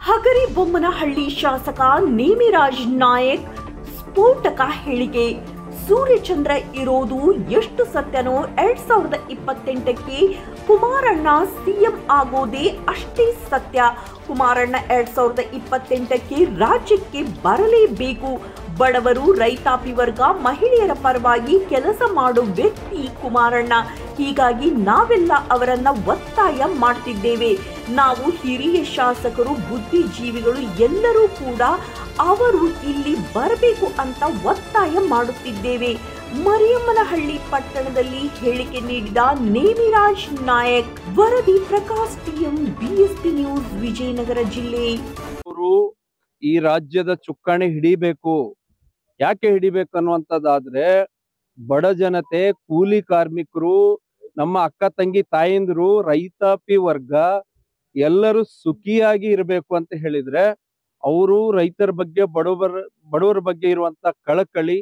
ಹಗರಿಬೊಮ್ಮನಹಳ್ಳಿ ಶಾಸಕ ನೇಮಿರಾಜ್ ನಾಯಕ್ ಸ್ಫೋಟಕ ಹೇಳಿಕೆ. ಸೂರ್ಯಚಂದ್ರ ಇರೋದು ಎಷ್ಟು ಸತ್ಯನೋ 2028ಕ್ಕೆ ಕುಮಾರಣ್ಣ ಸಿಎಂ ಆಗೋದೇ ಅಷ್ಟೇ ಸತ್ಯ. ಕುಮಾರಣ್ಣ 2028ಕ್ಕೆ ರಾಜ್ಯಕ್ಕೆ ಬರಲೇಬೇಕು. ಬಡವರು, ರೈತಾಪಿ ವರ್ಗ, ಮಹಿಳೆಯರ ಪರವಾಗಿ ಕೆಲಸ ಮಾಡೋ ವ್ಯಕ್ತಿ ಕುಮಾರಣ್ಣ. ಹೀಗಾಗಿ ನಾವೆಲ್ಲ ಅವರನ್ನ ಒತ್ತಾಯ ಮಾಡ್ತಿದ್ದೇವೆ. ನಾವು ಹಿರಿಯ ಶಾಸಕರು, ಬುದ್ಧಿಜೀವಿಗಳು ಎಲ್ಲರೂ ಕೂಡ ಅವರು ಇಲ್ಲಿ ಬರಬೇಕು ಅಂತ ಒತ್ತಾಯ ಮಾಡುತ್ತಿದ್ದೇವೆ. ಮರಿಯಮ್ಮನಹಳ್ಳಿ ಪಟ್ಟಣದಲ್ಲಿ ಹೇಳಿಕೆ ನೀಡಿದ ನೇಮಿರಾಜ್ ನಾಯಕ್. ವರದಿ Prakash TM, BSP news, Vijayanagara ಜಿಲ್ಲೆ. ಅವರು ಈ ರಾಜ್ಯದ ಚುಕ್ಕಾಣಿ ಹಿಡಿಬೇಕು. ಯಾಕೆ ಹಿಡಿಬೇಕು ಅನ್ನುವಂಥದ್ದಾದ್ರೆ ಬಡ ಜನತೆ, ಕೂಲಿ ಕಾರ್ಮಿಕರು, ನಮ್ಮ ಅಕ್ಕ ತಂಗಿ ತಾಯಂದಿರು, ರೈತಾಪಿ ವರ್ಗ ಎಲ್ಲರೂ ಸುಖಿಯಾಗಿ ಇರಬೇಕು ಅಂತ ಹೇಳಿದ್ರೆ ಅವರು ರೈತರ ಬಗ್ಗೆ, ಬಡವರ ಬಗ್ಗೆ ಇರುವಂತ ಕಳಕಳಿ,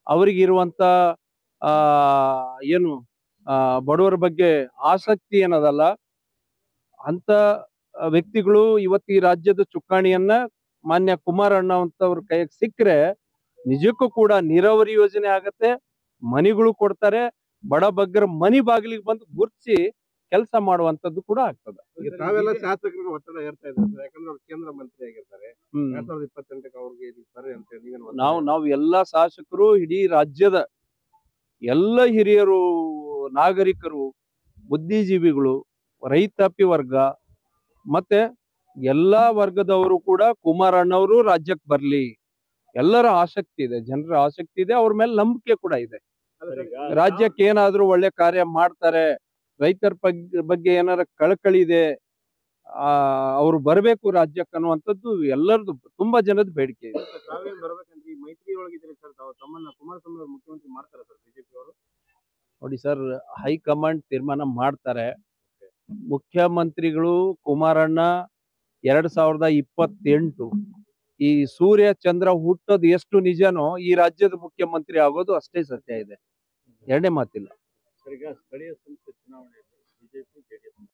ಅವರಿಗಿರುವಂತ ಏನು ಬಡವರ ಬಗ್ಗೆ ಆಸಕ್ತಿ ಏನದಲ್ಲ ಅಂತ ವ್ಯಕ್ತಿಗಳು ಇವತ್ತು ಈ ರಾಜ್ಯದ ಚುಕ್ಕಾಣಿಯನ್ನ ಮಾನ್ಯ ಕುಮಾರಣ್ಣ ಅಂತವ್ರ ಕೈಗೆ ಸಿಕ್ಕರೆ ನಿಜಕ್ಕೂ ಕೂಡ ನೀರಾವರಿ ಯೋಜನೆ ಆಗತ್ತೆ, ಮನಿಗಳು ಕೊಡ್ತಾರೆ, ಬಡ ಬಗ್ಗರ ಮನಿ ಬಾಗಿಲಿಗೆ ಬಂದು ಗುರ್ತಿಸಿ ಕೆಲಸ ಮಾಡುವಂತದ್ದು ಕೂಡ ಆಗ್ತದೆ. ತಾವೆಲ್ಲ ಶಾಸಕರಿಗೆ ಒತ್ತಡ ಏರ್ತಾ ಇದ್ದಾರೆ, ಯಾಕಂದ್ರೆ ಅವ್ರು ಕೇಂದ್ರ ಮಂತ್ರಿ ಆಗಿರ್ತಾರೆ. 2028ಕ್ಕೆ ಅವ್ರಿಗೆ ಬರ್ರಿ ಅಂತ ಹೇಳಿ ನಾವು ಎಲ್ಲಾ ಶಾಸಕರು, ಇಡೀ ರಾಜ್ಯದ ಎಲ್ಲ ಹಿರಿಯರು, ನಾಗರಿಕರು, ಬುದ್ಧಿಜೀವಿಗಳು, ರೈತಾಪಿ ವರ್ಗ ಮತ್ತೆ ಎಲ್ಲಾ ವರ್ಗದವರು ಕೂಡ ಕುಮಾರಣ್ಣವರು ರಾಜ್ಯಕ್ಕೆ ಬರ್ಲಿ. ಎಲ್ಲರ ಆಸಕ್ತಿ ಇದೆ, ಜನರ ಆಸಕ್ತಿ ಇದೆ, ಅವ್ರ ಮೇಲೆ ನಂಬಿಕೆ ಕೂಡ ಇದೆ. ರಾಜ್ಯಕ್ಕೆ ಏನಾದ್ರೂ ಒಳ್ಳೆ ಕಾರ್ಯ ಮಾಡ್ತಾರೆ, ರೈತರ ಬಗ್ಗೆ ಏನಾರ ಕಳಕಳಿ ಇದೆ, ಅವ್ರು ಬರಬೇಕು ರಾಜ್ಯಕ್ಕೆ ಅನ್ನುವಂಥದ್ದು ಎಲ್ಲರದು ತುಂಬಾ ಜನದ ಬೇಡಿಕೆ ಇದೆ. ಮೈತ್ರಿ ಒಳಗಿದ್ರೆ ಸರ್, ತಮ್ಮನ್ನ ಕುಮಾರಸ್ವಾಮಿ ಅವರು ಮುಖ್ಯಮಂತ್ರಿ ಮಾಡ್ತಾರೆ ಸರ್ ಬಿಜೆಪಿ ಅವರು? ನೋಡಿ ಸರ್, ಹೈಕಮಾಂಡ್ ತೀರ್ಮಾನ ಮಾಡ್ತಾರೆ. ಮುಖ್ಯಮಂತ್ರಿಗಳು ಕುಮಾರಣ್ಣ 2028 ಈ ಸೂರ್ಯ ಚಂದ್ರ ಹುಟ್ಟೋದು ಎಷ್ಟು ನಿಜನೋ ಈ ರಾಜ್ಯದ ಮುಖ್ಯಮಂತ್ರಿ ಆಗೋದು ಅಷ್ಟೇ ಸತ್ಯ ಇದೆ. ಎರಡನೇ ಮಾತಿಲ್ಲ. ಸರ್, ಈಗ ಸ್ಥಳೀಯ ಸಂಸ್ಥೆ ಚುನಾವಣೆಯಲ್ಲಿ ಬಿಜೆಪಿ ಜೆಡಿಎಸ್